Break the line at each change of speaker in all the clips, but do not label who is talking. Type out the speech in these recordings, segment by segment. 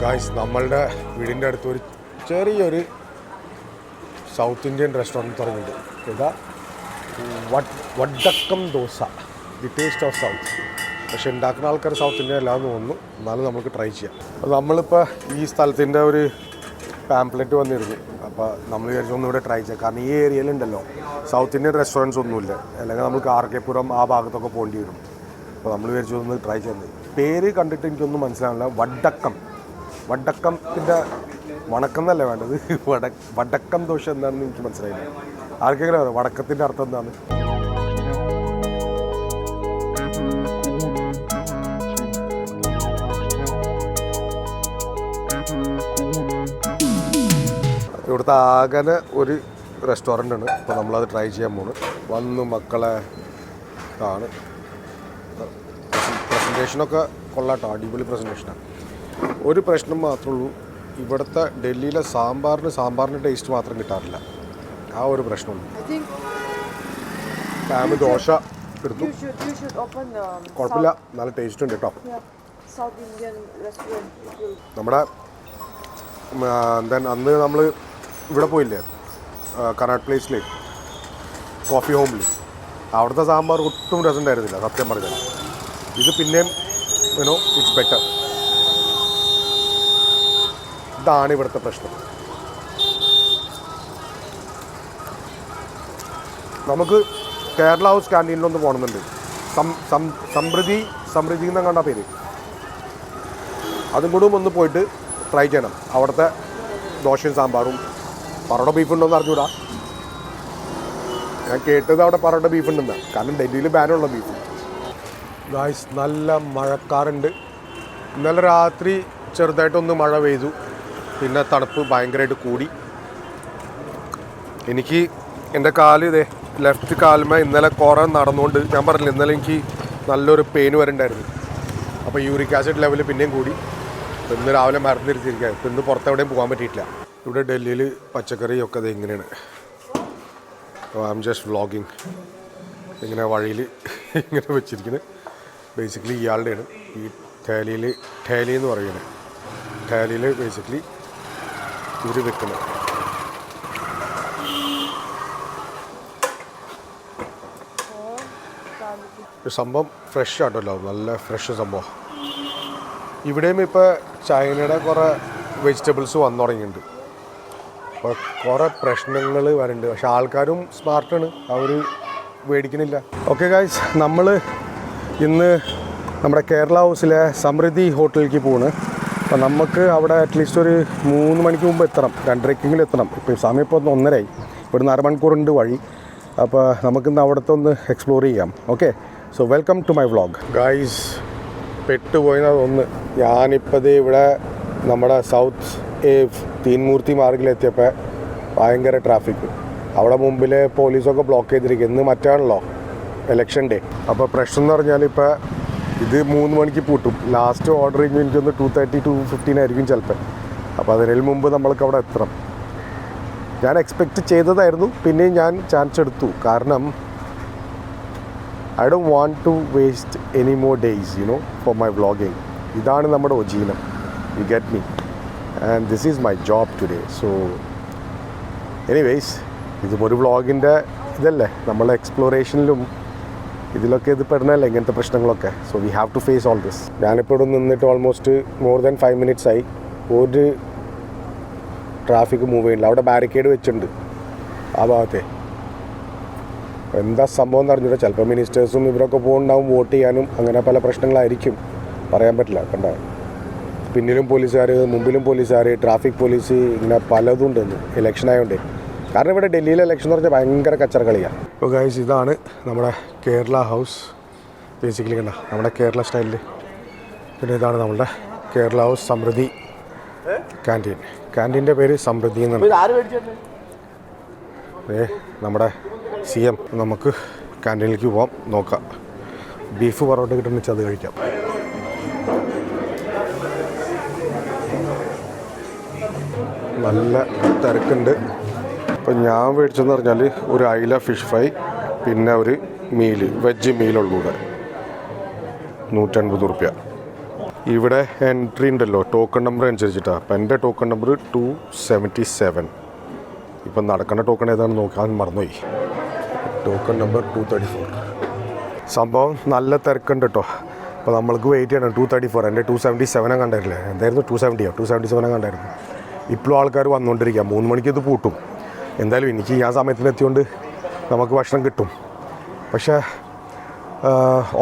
Guys, നമ്മളുടെ വീടിൻ്റെ അടുത്തൊരു ചെറിയൊരു സൗത്ത് ഇന്ത്യൻ റെസ്റ്റോറൻറ്റ് തുടങ്ങിയിട്ടുണ്ട്. ഇതാ വഡക്കം dosa, the taste of south. പക്ഷെ ഉണ്ടാക്കുന്ന ആൾക്കാർ സൗത്ത് ഇന്ത്യൻ അല്ലാന്ന് തോന്നുന്നു. എന്നാലും നമുക്ക് ട്രൈ ചെയ്യാം. അപ്പോൾ നമ്മളിപ്പോൾ ഈ സ്ഥലത്തിൻ്റെ ഒരു പാംപ്ലെറ്റ് വന്നിരുന്നു. അപ്പോൾ നമ്മൾ വിചാരിച്ചൊന്നും ഇവിടെ ട്രൈ ചെയ്യാം. കാരണം ഈ ഏരിയയിലുണ്ടല്ലോ സൗത്ത് ഇന്ത്യൻ റെസ്റ്റോറൻറ്റ്സ് ഒന്നുമില്ല. അല്ലെങ്കിൽ നമുക്ക് ആർക്കെപ്പുറം ആ ഭാഗത്തൊക്കെ പോകേണ്ടി വരും. അപ്പോൾ നമ്മൾ വിചാരിച്ചൊന്ന് ട്രൈ ചെയ്യുന്നത്. പേര് കണ്ടിട്ട് എനിക്കൊന്നും മനസ്സിലാവില്ല. വഡക്കത്തിൻ്റെ വണക്കം എന്നല്ലേ വേണ്ടത്. വഡക്കം ദോശ എന്താണെന്ന് എനിക്ക് മനസ്സിലായില്ല. ആർക്കെങ്കിലും അറിയാം വടക്കത്തിൻ്റെ അർത്ഥം എന്താണ്? ഇവിടുത്തെ ആകെ ഒരു റെസ്റ്റോറൻ്റ് ആണ്. അപ്പോൾ നമ്മളത് ട്രൈ ചെയ്യാൻ പോകുന്നു. വന്നു മക്കളെ ആണ്. പ്രസൻറ്റേഷനൊക്കെ കൊള്ളാട്ടോ, അടിപൊളി പ്രസൻറ്റേഷനാണ്. ഒരു പ്രശ്നം മാത്രമേ ഉള്ളൂ, ഇവിടുത്തെ ഡൽഹിയിലെ സാമ്പാറിന് ടേസ്റ്റ് മാത്രം കിട്ടാറില്ല. ആ ഒരു പ്രശ്നമുണ്ട്. ഫാമിലി ദോശ എടുത്തു, കുഴപ്പമില്ല, നല്ല ടേസ്റ്റ് ഉണ്ട് കേട്ടോ. നമ്മുടെ അന്ന് നമ്മൾ ഇവിടെ പോയില്ലേ കർണാട് പ്ലേസിൽ, കോഫി ഹോമിൽ, അവിടുത്തെ സാമ്പാർ ഒട്ടും രസം ഉണ്ടായിരുന്നില്ല സത്യം പറഞ്ഞാൽ. ഇത് പിന്നെയും ഇറ്റ്സ് ബെറ്റർ. ഇതാണ് ഇവിടുത്തെ പ്രശ്നം. നമുക്ക് കേരള ഹൗസ് ക്യാൻറ്റീനിലൊന്ന് പോകണമെന്നുണ്ട്. സമൃദ്ധി എന്ന കണ്ട പേര്. അതും കൂടെ ഒന്ന് പോയിട്ട് ട്രൈ ചെയ്യണം. അവിടുത്തെ ദോശയും സാമ്പാറും. പറോട്ട ബീഫ് ഉണ്ടോയെന്ന് അറിഞ്ഞൂടാ. ഞാൻ കേട്ടത് അവിടെ പറോട്ട ബീഫ് ഉണ്ടെന്ന്. കാരണം ഡൽഹിയിൽ ബാനുള്ള ബീഫ്. ഗായ്സ്, നല്ല മഴക്കാറുണ്ട്. ഇന്നലെ രാത്രി ചെറുതായിട്ടൊന്ന് മഴ പെയ്തു. പിന്നെ തണുപ്പ് ഭയങ്കരമായിട്ട് കൂടി. എനിക്ക് എൻ്റെ കാല് ലെഫ്റ്റ് കാലുമേ ഇന്നലെ കുറേ നടന്നുകൊണ്ട്, ഞാൻ പറഞ്ഞില്ല ഇന്നലെ എനിക്ക് നല്ലൊരു പെയിൻ വരുന്നുണ്ടായിരുന്നു. അപ്പോൾ യൂറിക് ആസിഡ് ലെവൽ പിന്നെയും കൂടി. ഇന്ന് രാവിലെ മരുന്നിരുത്തിയിരിക്കുക. ഇപ്പം ഇന്ന് പുറത്തെവിടെയും പോകാൻ പറ്റിയിട്ടില്ല. ഇവിടെ ഡൽഹിയിൽ പച്ചക്കറിയൊക്കെ അത് ഇങ്ങനെയാണ്. I am just vlogging. ഇങ്ങനെ വഴിയിൽ ഇങ്ങനെ വെച്ചിരിക്കുന്നത് ബേസിക്കലി ഇയാളുടെയാണ്. ഈ ഠേലി എന്ന് പറയുന്നത്. ഠേലിയിൽ ബേസിക്കലി ഇവർ വെക്കുന്നത്. സംഭവം ഫ്രഷ് ആട്ടല്ലോ, നല്ല ഫ്രഷ് സംഭവം. ഇവിടെയും ഇപ്പോൾ ചൈനയുടെ കുറേ വെജിറ്റബിൾസ് വന്നു തുടങ്ങിയിട്ടുണ്ട്. അപ്പോൾ കുറേ പ്രശ്നങ്ങൾ വരുന്നുണ്ട്. പക്ഷെ ആൾക്കാരും സ്മാർട്ടാണ്, അവർ മേടിക്കുന്നില്ല. ഓക്കെ ഗായ്സ്, നമ്മൾ ഇന്ന് നമ്മുടെ കേരള ഹൗസിലെ സമൃദ്ധി ഹോട്ടലിലേക്ക് പോവാണ്. അപ്പോൾ നമുക്ക് അവിടെ അറ്റ്ലീസ്റ്റ് ഒരു 3 മണിക്ക് മുമ്പ് എത്തണം, 2:30 എത്തണം. ഇപ്പോൾ സമയം ഇപ്പോൾ 1:30. ഇവിടുന്ന് 1/2 മണിക്കൂറുണ്ട് വഴി. അപ്പോൾ നമുക്കിന്ന് അവിടുത്തെ ഒന്ന് എക്സ്പ്ലോർ ചെയ്യാം. Okay, so welcome to my vlog. Guys, പെട്ടുപോയെന്ന് ഞാനിപ്പോൾ ഇവിടെ നമ്മുടെ സൗത്ത് തീൻമൂർത്തി മാർഗിലെത്തിയപ്പോൾ ഭയങ്കര ട്രാഫിക്. അവിടെ മുമ്പിൽ പോലീസൊക്കെ ബ്ലോക്ക് ചെയ്തിരിക്കുക. ഇന്ന് മറ്റാണല്ലോ ഇലക്ഷൻ ഡേ. അപ്പോൾ പ്രശ്നം എന്ന് പറഞ്ഞാൽ ഇപ്പോൾ ഇത് 3 മണിക്ക് പൂട്ടും. ലാസ്റ്റ് ഓർഡർ കഴിഞ്ഞ് എനിക്കൊന്ന് 2:30 2:15 ആയിരിക്കും ചിലപ്പോൾ. അപ്പോൾ അതിന് മുമ്പ് നമ്മൾക്ക് അവിടെ എത്തണം. ഞാൻ എക്സ്പെക്റ്റ് ചെയ്തതായിരുന്നു, പിന്നെയും ഞാൻ ചാൻസ് എടുത്തു. കാരണം I don't want to waste any more days for my vlogging. ഇതാണ് നമ്മുടെ ഒജീനം. You get me, and this is my job today. So anyways, ഇതും ഒരു വ്ളോഗിൻ്റെ ഇതല്ലേ, നമ്മളെ എക്സ്പ്ലോറേഷനിലും ഇതിലൊക്കെ ഇത് പെടുന്നതല്ലേ ഇങ്ങനത്തെ പ്രശ്നങ്ങളൊക്കെ. So we have to face all this. ഞാനിപ്പോൾ ഇവിടെ നിന്നിട്ട് ഓൾമോസ്റ്റ് മോർ ദാൻ 5 minutes ആയി. ഒരു ട്രാഫിക് മൂവ് ചെയ്യുന്നില്ല. അവിടെ ബാരിക്കേഡ് വെച്ചിട്ടുണ്ട് ആ ഭാഗത്തെ. എന്താ സംഭവം എന്ന് അറിഞ്ഞില്ല. ചിലപ്പോൾ മിനിസ്റ്റേഴ്സും ഇവരൊക്കെ പോകുന്നുണ്ടാവും വോട്ട് ചെയ്യാനും. അങ്ങനെ പല പ്രശ്നങ്ങളായിരിക്കും, പറയാൻ പറ്റില്ല. കണ്ട, പിന്നിലും പോലീസുകാർ, മുമ്പിലും പോലീസുകാർ, ട്രാഫിക് പോലീസ്, ഇങ്ങനെ പലതും ഉണ്ടെന്ന് ഇലക്ഷൻ ആയതുകൊണ്ട്. കാരണം ഇവിടെ ഡൽഹിയിലെ ഇലക്ഷൻ എന്ന് പറഞ്ഞാൽ ഭയങ്കര കച്ചറ കളിയാണ്. അപ്പോൾ ഗൈസ്, ഇതാണ് നമ്മുടെ കേരള ഹൗസ്. ബേസിക്കലി കണ്ട നമ്മുടെ കേരള സ്റ്റൈലിൽ. പിന്നെ ഇതാണ് നമ്മുടെ കേരള ഹൗസ് സമൃദ്ധി ക്യാൻറ്റീൻ. ക്യാൻറ്റീൻ്റെ പേര് സമൃദ്ധി എന്നാണ്. നമ്മുടെ CM. നമുക്ക് ക്യാൻറ്റീനിലേക്ക് പോകാം, നോക്കാം. ബീഫ് പൊറോട്ട കിട്ടുന്ന വെച്ചാൽ അത് കഴിക്കാം. നല്ല തിരക്കുണ്ട്. അപ്പോൾ ഞാൻ മേടിച്ചെന്ന് പറഞ്ഞാൽ ഒരു അയില ഫിഷ് ഫ്രൈ, പിന്നെ ഒരു മീൽ, വെജ് മീലുള്ളൂടെ 150 റുപ്യ. ഇവിടെ എൻട്രി ഉണ്ടല്ലോ ടോക്കൺ നമ്പർ അനുസരിച്ചിട്ടാണ്. അപ്പം എൻ്റെ ടോക്കൺ നമ്പർ 277. ഇപ്പം നടക്കേണ്ട ടോക്കൺ ഏതാണെന്ന് നോക്കാൻ മറന്നുപോയി. Token number 234. സംഭവം നല്ല തിരക്കുണ്ട് കേട്ടോ. അപ്പോൾ നമ്മൾക്ക് വെയിറ്റ് ചെയ്യണം 234. എൻ്റെ 277 കണ്ടായിരുന്നില്ലേ? എന്തായിരുന്നു 277 കണ്ടായിരുന്നു. ഇപ്പോഴും ആൾക്കാർ വന്നുകൊണ്ടിരിക്കുക. 3 മണിക്ക് ഇത് പൂട്ടും. എന്തായാലും എനിക്ക് ആ സമയത്തിന് എത്തിയോണ്ട് നമുക്ക് ഭക്ഷണം കിട്ടും. പക്ഷേ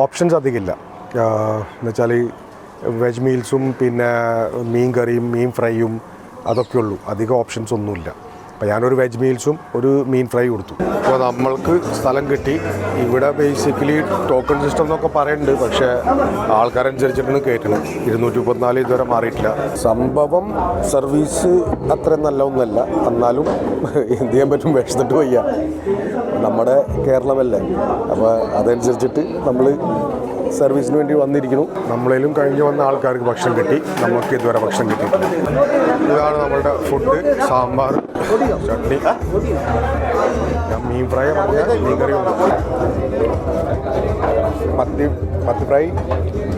ഓപ്ഷൻസ് അധികമില്ല. എന്നുവെച്ചാൽ വെജ് മീൽസും പിന്നെ മീൻ കറിയും മീൻ ഫ്രൈയും അതൊക്കെ ഉള്ളൂ. അധികം ഓപ്ഷൻസ് ഒന്നുമില്ല. അപ്പോൾ ഞാനൊരു വെജ് മീൽസും ഒരു മീൻ ഫ്രൈ കൊടുത്തു. അപ്പോൾ നമ്മൾക്ക് സ്ഥലം കിട്ടി. ഇവിടെ ബേസിക്കലി ടോക്കൺ സിസ്റ്റം എന്നൊക്കെ പറയുന്നുണ്ട്. പക്ഷേ ആൾക്കാരനുസരിച്ചിട്ടാണ് കയറ്റണം. 234 ഇതുവരെ മാറിയിട്ടില്ല. സംഭവം സർവീസ് അത്ര നല്ല ഒന്നല്ല. എന്നാലും എന്ത് ചെയ്യാൻ പറ്റും, വിശന്നിട്ട് വയ്യ. നമ്മുടെ കേരളമല്ലേ, അപ്പോൾ അതനുസരിച്ചിട്ട് നമ്മൾ സർവീസിന് വേണ്ടി വന്നിരിക്കുന്നു. നമ്മളേലും കഴിഞ്ഞ് വന്ന ആൾക്കാർക്ക് ഭക്ഷണം കിട്ടി. നമുക്ക് ഇതുവരെ ഭക്ഷണം കിട്ടിയിട്ടില്ല. ഇതാണ് നമ്മളുടെ ഫുഡ്. സാമ്പാർ, ചട്നി, മീൻ ഫ്രൈ, മീൻ കറി ഉണ്ട്. മത്തി ഫ്രൈ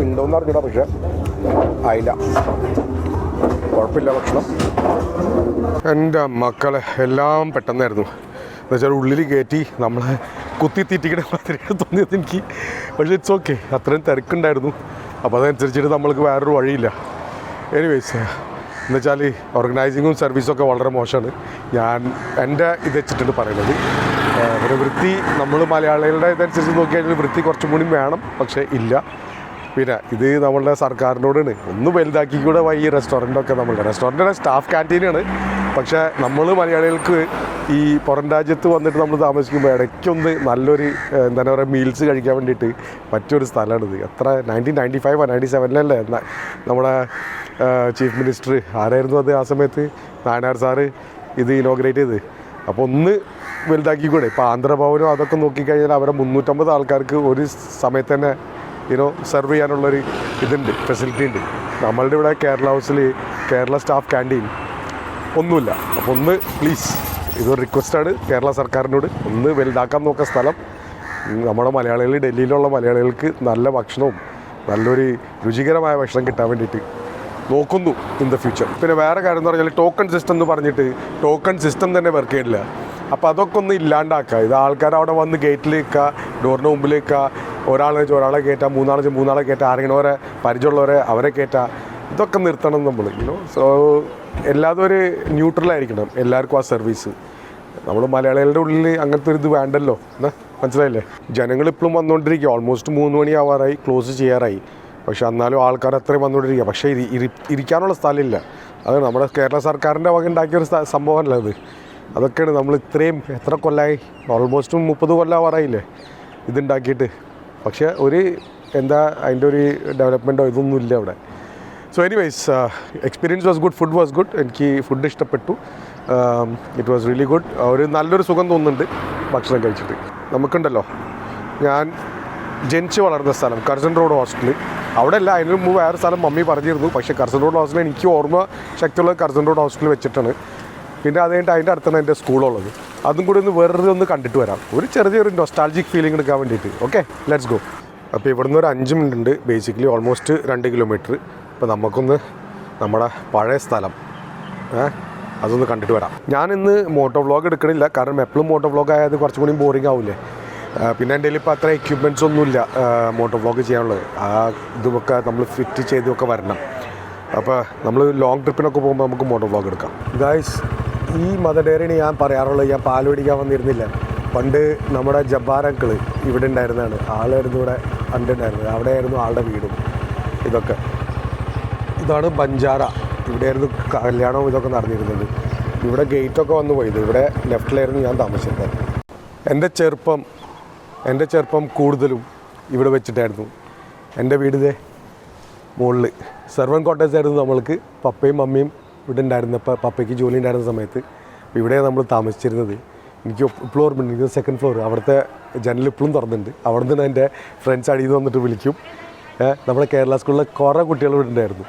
ഉണ്ടോയെന്ന് അറിഞ്ഞൂടാ, പക്ഷേ ആയില്ല. കുഴപ്പമില്ല ഭക്ഷണം. എൻ്റെ മക്കളെ എല്ലാം പെട്ടെന്നായിരുന്നു. എന്നുവെച്ചാൽ ഉള്ളിൽ കയറ്റി നമ്മളെ കുത്തി തീറ്റിക്കണ മാതിരി തോന്നിയത് എനിക്ക്. പക്ഷേ ഇറ്റ്സ് ഓക്കെ. അത്രയും തിരക്കുണ്ടായിരുന്നു. അപ്പോൾ അതനുസരിച്ചിട്ട് നമ്മൾക്ക് വേറൊരു വഴിയില്ല. എനിവേസ് എന്നുവെച്ചാൽ ഓർഗനൈസിങ്ങും സർവീസൊക്കെ വളരെ മോശമാണ്. ഞാൻ എൻ്റെ ഇത് വെച്ചിട്ടുണ്ട് പറയുന്നത്. ഒരു വൃത്തി നമ്മൾ മലയാളികളുടെ ഇതനുസരിച്ച് നോക്കിയാൽ വൃത്തി കുറച്ചും കൂടി വേണം. പക്ഷേ ഇല്ല. പിന്നെ ഇത് നമ്മളുടെ സർക്കാരിനോടാണ് ഒന്ന് വലുതാക്കിക്കൂടെ. ഈ റെസ്റ്റോറൻറ്റൊക്കെ നമ്മളുടെ റെസ്റ്റോറൻറ്റിൻ്റെ സ്റ്റാഫ് ക്യാൻറ്റീനാണ്. പക്ഷേ നമ്മൾ മലയാളികൾക്ക് ഈ പുറം രാജ്യത്ത് വന്നിട്ട് നമ്മൾ താമസിക്കുമ്പോൾ ഇടയ്ക്കൊന്ന് നല്ലൊരു എന്താ പറയുക മീൽസ് കഴിക്കാൻ വേണ്ടിയിട്ട് പറ്റിയൊരു സ്ഥലമാണിത്. എത്ര 1995 97 നമ്മുടെ ചീഫ് മിനിസ്റ്റർ ആരായിരുന്നു അത് ആ സമയത്ത്, നായനാർ സാറ് ഇത് ഇനോഗ്രേറ്റ് ചെയ്ത്. അപ്പോൾ ഒന്ന് വലുതാക്കിക്കൂടെ. ഇപ്പോൾ ആന്ധ്രാഭവനോ അതൊക്കെ നോക്കിക്കഴിഞ്ഞാൽ അവരെ 350 ആൾക്കാർക്ക് ഒരു സമയത്ത് തന്നെ സെർവ് ചെയ്യാനുള്ളൊരു ഇതുണ്ട്, ഫെസിലിറ്റി ഉണ്ട്. നമ്മളുടെ ഇവിടെ കേരള ഹൗസിൽ കേരള സ്റ്റാഫ് ക്യാൻറ്റീൻ ഒന്നുമില്ല. അപ്പോൾ ഒന്ന് പ്ലീസ്, ഇതൊരു റിക്വസ്റ്റാണ് കേരള സർക്കാരിനോട്, ഒന്ന് വലുതാക്കാൻ നോക്കുക സ്ഥലം. നമ്മുടെ മലയാളികൾ, ഡൽഹിയിലുള്ള മലയാളികൾക്ക് നല്ല ഭക്ഷണവും നല്ലൊരു രുചികരമായ ഭക്ഷണം കിട്ടാൻ വേണ്ടിയിട്ട് നോക്കുന്നു ഇൻ ദ ഫ്യൂച്ചർ. പിന്നെ വേറെ കാര്യം എന്ന് പറഞ്ഞാൽ ടോക്കൺ സിസ്റ്റം എന്ന് പറഞ്ഞിട്ട് ടോക്കൺ സിസ്റ്റം തന്നെ വർക്ക് ചെയ്യില്ല. അപ്പോൾ അതൊക്കെ ഒന്ന് ഇല്ലാണ്ടാക്കുക. ഇത് ആൾക്കാർ അവിടെ വന്ന് ഗേറ്റിൽ നിൽക്കുക, ഡോറിന് മുമ്പിൽ നിൽക്കുക, ഒരാളെ കയറ്റുക, മൂന്നാളെ കയറ്റുക, ആരെങ്കിലുമവരെ പരിചയമുള്ളവരെ അവരെ കയറ്റുക. ഇതൊക്കെ നിർത്തണം നമ്മൾ. സോ എല്ലാതും ഒരു ന്യൂട്രലായിരിക്കണം എല്ലാവർക്കും ആ സർവീസ്. നമ്മൾ മലയാളികളുടെ ഉള്ളിൽ അങ്ങനത്തെ ഒരു ഇത് വേണ്ടല്ലോ. എന്നാ മനസ്സിലായില്ലേ? ജനങ്ങളിപ്പോഴും വന്നുകൊണ്ടിരിക്കുക. ഓൾമോസ്റ്റ് 3 മണി ആവാറായി, ക്ലോസ് ചെയ്യാറായി. പക്ഷെ എന്നാലും ആൾക്കാർ അത്രയും വന്നുകൊണ്ടിരിക്കുക. പക്ഷേ ഇരിക്കാനുള്ള സ്ഥലമില്ല. അത് നമ്മുടെ കേരള സർക്കാരിൻ്റെ വക ഉണ്ടാക്കിയൊരു സംഭവമല്ല അത്. അതൊക്കെയാണ് നമ്മൾ ഇത്രയും എത്ര കൊല്ലമായി, ഓൾമോസ്റ്റ് 30 കൊല്ലമാവാറായില്ലേ ഇതുണ്ടാക്കിയിട്ട്. പക്ഷേ ഒരു എന്താ അതിൻ്റെ ഒരു ഡെവലപ്മെൻറ്റോ ഇതൊന്നും ഇല്ല അവിടെ. So anyways experience was good, food was good. എനിക്ക് ഫുഡ് ഇഷ്ടപ്പെട്ടു. It was really good. ഒരു നല്ലൊരു സുഖം തോന്നുന്നുണ്ട് ഭക്ഷണം കഴിച്ചിട്ട്. നമുക്കുണ്ടല്ലോ, ഞാൻ ജനിച്ച് വളർന്ന സ്ഥലം കർസൺ റോഡ് ഹോസ്റ്റൽ, അവിടെ അല്ല, അതിന് മുമ്പ് വേറെ സ്ഥലം മമ്മി പറഞ്ഞിരുന്നു. പക്ഷേ കർസൺ റോഡ് ഹോസ്റ്റൽ എനിക്ക് ഓർമ്മ ശക്തിയുള്ളത് കർസൺ റോഡ് ഹോസ്റ്റൽ വെച്ചിട്ടാണ്. പിന്നെ അത് കഴിഞ്ഞിട്ട് അതിൻ്റെ അടുത്താണ് എൻ്റെ സ്കൂളുള്ളത്. അതും കൂടി ഒന്ന് വെറുതെ ഒന്ന് കണ്ടിട്ട് വരാം, ഒരു ചെറിയൊരു നൊസ്റ്റാൾജിക് ഫീലിംഗ് എടുക്കാൻ വേണ്ടിയിട്ട്. Okay, let's go. അപ്പോൾ ഇവിടുന്ന് ഒരു 5 മിനിറ്റ് ഉണ്ട്, ബേസിക്കലി ഓൾമോസ്റ്റ് 2 കിലോമീറ്റർ. അപ്പോൾ നമുക്കൊന്ന് നമ്മുടെ പഴയ സ്ഥലം അതൊന്ന് കണ്ടിട്ട് വരാം. ഞാനിന്ന് മോട്ടോ വ്ളോഗ് എടുക്കണില്ല, കാരണം എപ്പോഴും മോട്ടോ വ്ളോഗ് ആയത് കുറച്ചും കൂടി ബോറിംഗ് ആവില്ലേ. പിന്നെ എൻ്റെ കയ്യിൽ ഇപ്പോൾ അത്ര എക്യുപ്മെൻറ്റ്സ് ഒന്നുമില്ല മോട്ടോ വ്ളോഗ് ചെയ്യാനുള്ളത്. ആ ഇതുമൊക്കെ നമ്മൾ ഫിറ്റ് ചെയ്തൊക്കെ വരണം. അപ്പോൾ നമ്മൾ ലോങ് ട്രിപ്പിനൊക്കെ പോകുമ്പോൾ നമുക്ക് മോട്ടോ വ്ളോഗ് എടുക്കാം. ഗായ്സ്, ഈ മദർ ഡയറിന് ഞാൻ പറയാറുള്ളത്, ഞാൻ പാൽ മേടിക്കാൻ വന്നിരുന്നില്ല. പണ്ട് നമ്മുടെ ജബ്ബാർ അങ്കിൾ ഇവിടെ ഉണ്ടായിരുന്നതാണ്. ആളായിരുന്നു ഇവിടെ കണ്ടിട്ടുണ്ടായിരുന്നത്. അവിടെയായിരുന്നു ആളുടെ വീടും ഇതൊക്കെ. ഇതാണ് ബഞ്ചാര. ഇവിടെയായിരുന്നു കല്യാണവും ഇതൊക്കെ നടന്നിരുന്നത്. ഇവിടെ ഗേറ്റൊക്കെ വന്നു പോയത്. ഇവിടെ ലെഫ്റ്റിലായിരുന്നു ഞാൻ താമസിച്ചത്. എൻ്റെ ചെറുപ്പം കൂടുതലും ഇവിടെ വെച്ചിട്ടായിരുന്നു. എൻ്റെ വീട് ഇതേ മുകളിൽ സെർവൻ കോട്ടേഴ്സ് ആയിരുന്നു നമ്മൾക്ക്. പപ്പയും മമ്മിയും ഇവിടെ ഉണ്ടായിരുന്നപ്പോൾ, പപ്പയ്ക്ക് ജോലി ഉണ്ടായിരുന്ന സമയത്ത് ഇവിടെ നമ്മൾ താമസിച്ചിരുന്നത്. എനിക്ക് ഇപ്പോഴും ഓർമ്മയുണ്ട്. എനിക്ക് 2nd ഫ്ലോർ, അവിടുത്തെ ജനൽ ഇപ്പോഴും തുറന്നിട്ടുണ്ട്. അവിടെ നിന്ന് എൻ്റെ ഫ്രണ്ട്സ് അടിയിൽ നിന്ന് വന്നിട്ട് വിളിക്കും. നമ്മുടെ കേരള സ്കൂളിലെ കുറേ കുട്ടികൾ ഇവിടെ ഉണ്ടായിരുന്നു.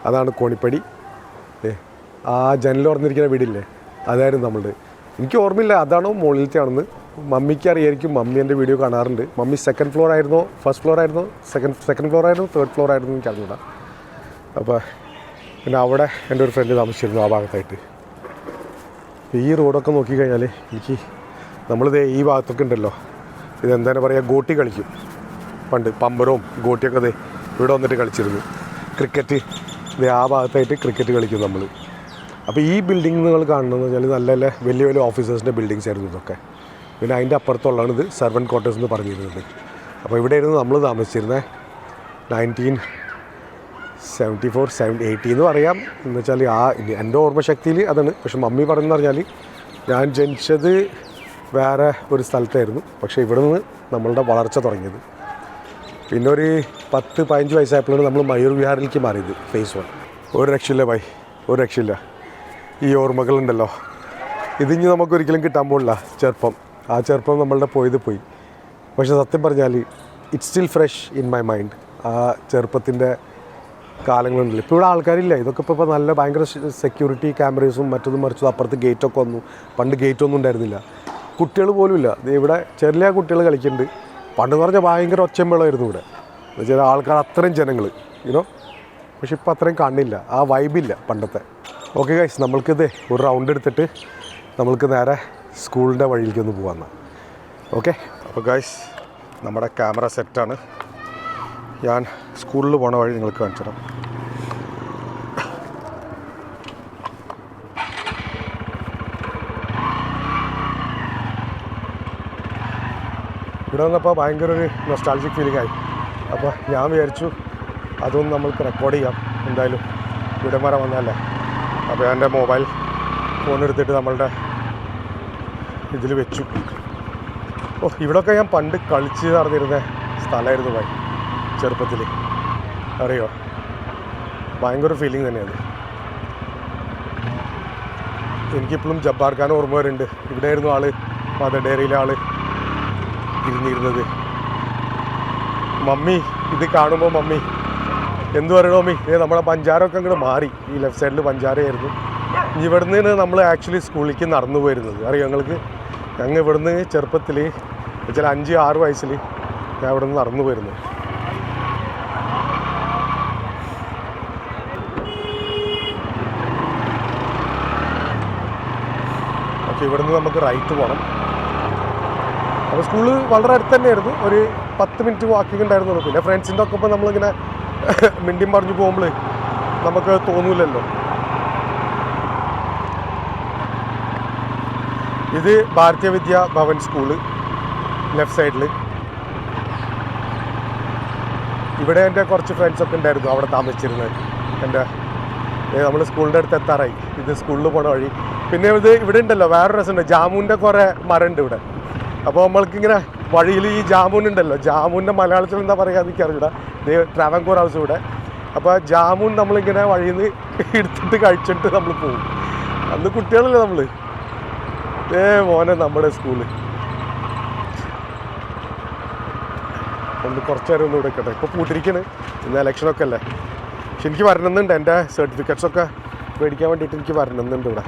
അതാണ് കോണിപ്പടി. ആ ജനൽ തുറന്നിരിക്കുന്ന വീടില്ലേ, അതായിരുന്നു നമ്മളുടെ. എനിക്ക് ഓർമ്മയില്ല അതാണോ മുകളിലത്തെ ആണെന്ന്. മമ്മിക്ക് അറിയായിരിക്കും, മമ്മി എൻ്റെ വീഡിയോ കാണാറുണ്ട്. മമ്മി 2nd ഫ്ലോർ ആയിരുന്നോ, 1st ഫ്ലോർ ആയിരുന്നോ, സെക്കൻഡ് ഫ്ലോർ ആയിരുന്നോ, 3rd ഫ്ലോർ ആയിരുന്നു എനിക്ക് അറിഞ്ഞൂടാ. അപ്പോൾ പിന്നെ അവിടെ എൻ്റെ ഒരു ഫ്രണ്ട് താമസിച്ചിരുന്നു ആ ഭാഗത്തായിട്ട്. ഈ റോഡൊക്കെ നോക്കിക്കഴിഞ്ഞാൽ എനിക്ക് നമ്മളിത് ഈ ഭാഗത്തൊക്കെ ഉണ്ടല്ലോ, ഇതെന്താണ് പറയുക, ഗോട്ടി കളിക്കും പണ്ട്. പമ്പരവും ഗോട്ടിയൊക്കെ ഇത് ഇവിടെ വന്നിട്ട് കളിച്ചിരുന്നു. ക്രിക്കറ്റ് ഇത് ആ ഭാഗത്തായിട്ട് ക്രിക്കറ്റ് കളിക്കും നമ്മൾ. അപ്പോൾ ഈ ബിൽഡിംഗ് നിങ്ങൾ കാണുന്നതെന്ന് വെച്ചാൽ നല്ല നല്ല വലിയ വലിയ ഓഫീസേഴ്സിൻ്റെ ബിൽഡിങ്സ് ആയിരുന്നു ഇതൊക്കെ. പിന്നെ അതിൻ്റെ അപ്പുറത്തുള്ളതാണ് ഇത് സെർവൻറ്റ് ക്വാർട്ടേഴ്സ് എന്ന് പറഞ്ഞിരുന്നത്. അപ്പോൾ ഇവിടെ ആയിരുന്നു നമ്മൾ താമസിച്ചിരുന്നത്. 1974-80 എന്ന് പറയാം. എന്ന് വെച്ചാൽ എൻ്റെ ഓർമ്മശക്തിയിൽ അതാണ്. പക്ഷെ മമ്മി പറയുന്നത് പറഞ്ഞാൽ ഞാൻ ജനിച്ചത് വേറെ ഒരു സ്ഥലത്തായിരുന്നു, പക്ഷേ ഇവിടെ നിന്ന് നമ്മളുടെ വളർച്ച തുടങ്ങിയത്. പിന്നെ ഒരു 10-15 വയസ്സായപ്പോഴാണ് നമ്മൾ മയൂർ വിഹാറിലേക്ക് മാറിയത്. ഫേസ് 1. ഒരു രക്ഷയില്ല ഭായ്, ഒരു രക്ഷയില്ല. ഈ ഓർമ്മകളുണ്ടല്ലോ, ഇതിഞ്ഞ് നമുക്കൊരിക്കലും കിട്ടാൻ പോകില്ല. ചെറുപ്പം, ആ ചെറുപ്പം നമ്മളുടെ പോയത് പോയി. പക്ഷെ സത്യം പറഞ്ഞാൽ it's still fresh in my mind. ആ ചെറുപ്പത്തിൻ്റെ കാലങ്ങളുണ്ടല്ലോ. ഇപ്പോൾ ഇവിടെ ആൾക്കാരില്ല. ഇതൊക്കെ ഇപ്പോൾ നല്ല ഭയങ്കര സെക്യൂരിറ്റി ക്യാമറീസും മറ്റതും മറിച്ചതും. അപ്പുറത്ത് ഗേറ്റൊക്കെ വന്നു. പണ്ട് ഗേറ്റൊന്നും ഉണ്ടായിരുന്നില്ല. കുട്ടികൾ പോലും ഇല്ല. ഇവിടെ ചെറിയ കുട്ടികൾ കളിക്കുന്നുണ്ട്. പണ്ടെന്ന് പറഞ്ഞാൽ ഭയങ്കര ഒച്ചമ്പളമായിരുന്നു ഇവിടെ. എന്ന് വെച്ചാൽ ആൾക്കാർ അത്രയും ജനങ്ങൾ യുനോ. പക്ഷെ ഇപ്പോൾ അത്രയും കാണില്ല, ആ വൈബില്ല പണ്ടത്തെ. ഓക്കെ ഗൈസ്, നമ്മൾക്കിത് ഒരു റൗണ്ട് എടുത്തിട്ട് നമ്മൾക്ക് നേരെ സ്കൂളിൻ്റെ വഴിയിലേക്കൊന്ന് പോകാമെന്ന്. ഓക്കെ, അപ്പോൾ ഗൈസ് നമ്മുടെ ക്യാമറ സെറ്റാണ്. ഞാൻ സ്കൂളിൽ പോണ വഴി നിങ്ങൾക്ക് കാണിച്ചു തരാം. ഇവിടെ വന്നപ്പോൾ ഭയങ്കര ഒരു നൊസ്റ്റാൾജിക് ഫീലിംഗ് ആയി. അപ്പോൾ ഞാൻ വിചാരിച്ചു അതൊന്ന് നമ്മൾക്ക് റെക്കോർഡ് ചെയ്യാം. എന്തായാലും ഇവിടെ വരെ വന്നതല്ലേ. അപ്പോൾ ഞാൻ എൻ്റെ മൊബൈൽ ഫോൺ എടുത്തിട്ട് നമ്മളുടെ ഇതിൽ വെച്ചു. ഇവിടെയൊക്കെ ഞാൻ പണ്ട് കളിച്ച് നടന്നിരുന്ന സ്ഥലമായിരുന്നു ഭായി, ചെറുപ്പത്തിൽ. അറിയോ, ഭയങ്കര ഫീലിംഗ് തന്നെയാണ്. എനിക്കിപ്പോഴും ജബ്ബാർ ഖാൻ ഓർമ്മ വരുന്നുണ്ട്. ഇവിടെയായിരുന്നു ആൾ, മദർ ഡയറിയിലെ ആൾ ഇരുന്നിരുന്നത്. മമ്മി ഇത് കാണുമ്പോൾ മമ്മി എന്തു പറയണോ മമ്മി, നമ്മളെ പഞ്ചാരമൊക്കെ അങ്ങോട്ട് മാറി. ഈ ലെഫ്റ്റ് സൈഡിൽ പഞ്ചാരയായിരുന്നു. ഇവിടുന്ന് നമ്മൾ ആക്ച്വലി സ്കൂളിലേക്ക് നടന്നു പോയിരുന്നത്. അറിയോ ഞങ്ങൾക്ക്? ഞങ്ങൾ ഇവിടുന്ന് ചെറുപ്പത്തിൽ വെച്ചാൽ 5-6 വയസ്സിൽ ഞാൻ ഇവിടെ നിന്ന് നടന്നു പോയിരുന്നു. ഓക്കെ, ഇവിടുന്ന് നമുക്ക് റൈറ്റ് പോകണം. അപ്പോൾ സ്കൂള് വളരെ അടുത്ത് തന്നെയായിരുന്നു. ഒരു 10 മിനിറ്റ് വാക്കിംഗ് ഉണ്ടായിരുന്നുള്ളൂ. പിന്നെ ഫ്രണ്ട്സിൻ്റെ ഒക്കെ ഒപ്പം നമ്മളിങ്ങനെ മിണ്ടിയും പറഞ്ഞു പോകുമ്പോൾ നമുക്ക് തോന്നൂലല്ലോ. ഇത് ഭാരതീയ വിദ്യാ ഭവൻ സ്കൂള് ലെഫ്റ്റ് സൈഡിൽ. ഇവിടെ എൻ്റെ കുറച്ച് ഫ്രണ്ട്സൊക്കെ ഉണ്ടായിരുന്നു അവിടെ താമസിച്ചിരുന്നത്. എൻ്റെ നമ്മൾ സ്കൂളിൻ്റെ അടുത്ത് എത്താറായി. ഇത് സ്കൂളിൽ പോണ വഴി. പിന്നെ ഇവിടെ ഉണ്ടല്ലോ വേറൊരു രസമുണ്ട്, ജാമുൻ്റെ കുറേ മരമുണ്ട് ഇവിടെ. അപ്പോൾ നമ്മൾക്കിങ്ങനെ വഴിയിൽ ഈ ജാമുൻ ഉണ്ടല്ലോ, ജാമുൻ്റെ മലയാളത്തിൽ എന്താ പറയുക എനിക്കറിയില്ല. ഇത് ട്രാവൻകൂർ ഹൗസ് ഇവിടെ. അപ്പോൾ ജാമുൻ നമ്മളിങ്ങനെ വഴിയിൽ നിന്ന് എടുത്തിട്ട് കഴിച്ചിട്ട് നമ്മൾ പോകും. അന്ന് കുട്ടികളല്ലേ നമ്മൾ. മോനെ നമ്മുടെ സ്കൂള് ഒന്ന് കുറച്ച് നേരം ഒന്ന് ഇവിടെ കേട്ടോ. ഇപ്പോൾ പൂട്ടിരിക്കണ്, ഇന്ന് ഇലക്ഷനൊക്കെ അല്ലേ. പക്ഷെ എനിക്ക് വരണമെന്നുണ്ട്, എൻ്റെ സർട്ടിഫിക്കറ്റ്സൊക്കെ മേടിക്കാൻ വേണ്ടിയിട്ട് എനിക്ക് വരണമെന്നുണ്ട് ഇവിടെ.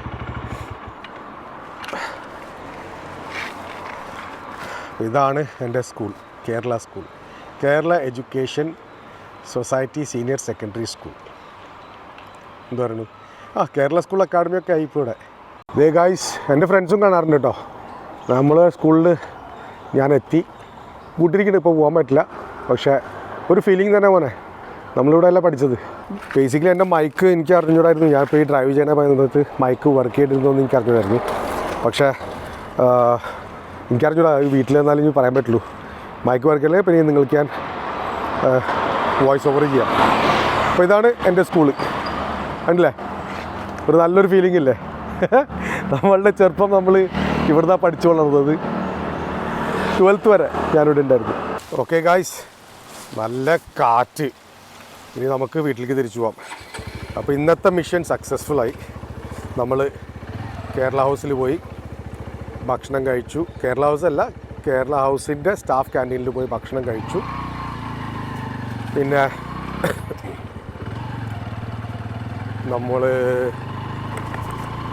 ഇതാണ് എൻ്റെ school, Kerala school, Kerala education society senior secondary school. എന്താ പറയുന്നു, കേരള സ്കൂൾ അക്കാഡമിയൊക്കെ ആയി ഇപ്പോൾ ഇവിടെ. ദേ ഗായ്സ്, എൻ്റെ ഫ്രണ്ട്സും കാണാറുണ്ട് കേട്ടോ. നമ്മൾ സ്കൂളിൽ ഞാൻ എത്തി, കൂട്ടിരിക്കുന്നുണ്ട്. ഇപ്പോൾ പോകാൻ പറ്റില്ല, പക്ഷേ ഒരു ഫീലിംഗ് തന്നെ മോനെ. നമ്മളിവിടെ അല്ല പഠിച്ചത്. ബേസിക്കലി എൻ്റെ മൈക്ക് എനിക്ക് അറിഞ്ഞൂടായിരുന്നു. ഞാനിപ്പോൾ ഈ ഡ്രൈവ് ചെയ്യണ സമയത്ത് മൈക്ക് വർക്ക് ചെയ്തിരുന്നോന്ന് എനിക്ക് അറിഞ്ഞൂടായിരുന്നു. പക്ഷേ എനിക്കറിഞ്ഞൂടാ, വീട്ടിൽ നിന്നാലും ഇനി പറയാൻ പറ്റുള്ളൂ. മൈക്ക് വർക്കല്ലേ, പിന്നെ നിങ്ങൾക്ക് ഞാൻ വോയിസ് ഓവർ ചെയ്യാം. അപ്പോൾ ഇതാണ് എൻ്റെ സ്കൂള്, കണ്ടില്ലേ? ഒരു നല്ലൊരു ഫീലിംഗ് ഇല്ലേ? നമ്മളുടെ ചെറുപ്പം നമ്മൾ ഇവിടുന്നാണ് പഠിച്ചു വളർന്നത്. 12th വരെ ഞാനിവിടെ ഉണ്ടായിരുന്നു. ഓക്കെ ഗായ്സ്, നല്ല കാറ്റ്. ഇനി നമുക്ക് വീട്ടിലേക്ക് തിരിച്ചു പോകാം. അപ്പോൾ ഇന്നത്തെ മിഷൻ സക്സസ്ഫുള്ളായി. നമ്മൾ കേരള ഹൗസിൽ പോയി ഭക്ഷണം കഴിച്ചു. കേരള ഹൗസ് അല്ല, കേരള ഹൗസിൻ്റെ സ്റ്റാഫ് ക്യാൻറ്റീനിൽ പോയി ഭക്ഷണം കഴിച്ചു. പിന്നെ നമ്മൾ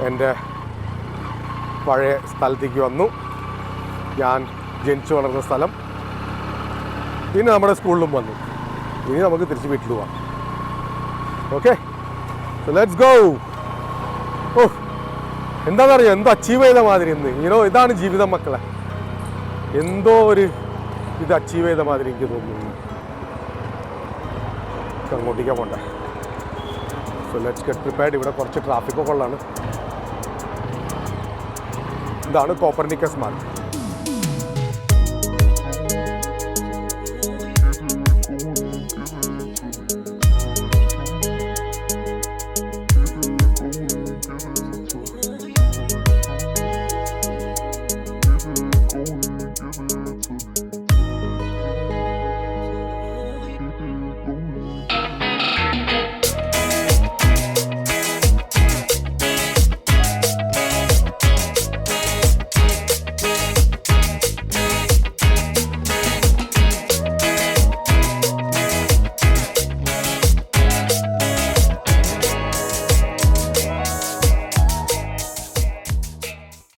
എൻ്റെ പഴയ സ്ഥലത്തേക്ക് വന്നു, ഞാൻ ജനിച്ചു വളർന്ന സ്ഥലം. പിന്നെ നമ്മുടെ സ്കൂളിലും വന്നു. ഇനി നമുക്ക് തിരിച്ച് വീട്ടിൽ പോകാം. Okay, so let's go. ഓ, എന്താണെന്നറിയോ, എന്തോ അച്ചീവ് ചെയ്ത മാതിരി ഇന്ന്. ഇതാണ് ജീവിതം മക്കളെ. എന്തോ ഒരു ഇത് അച്ചീവ് ചെയ്ത മാതിരി എനിക്ക് തോന്നുന്നു. അങ്ങോട്ടേക്കാ പോണ്ടേ. So let's get prepared. ഇവിടെ കുറച്ച് ട്രാഫിക്കൊക്കെ ഉള്ളതാണ്. ഇതാണ് കോപ്പർനിക്കസ് മാർക്ക്.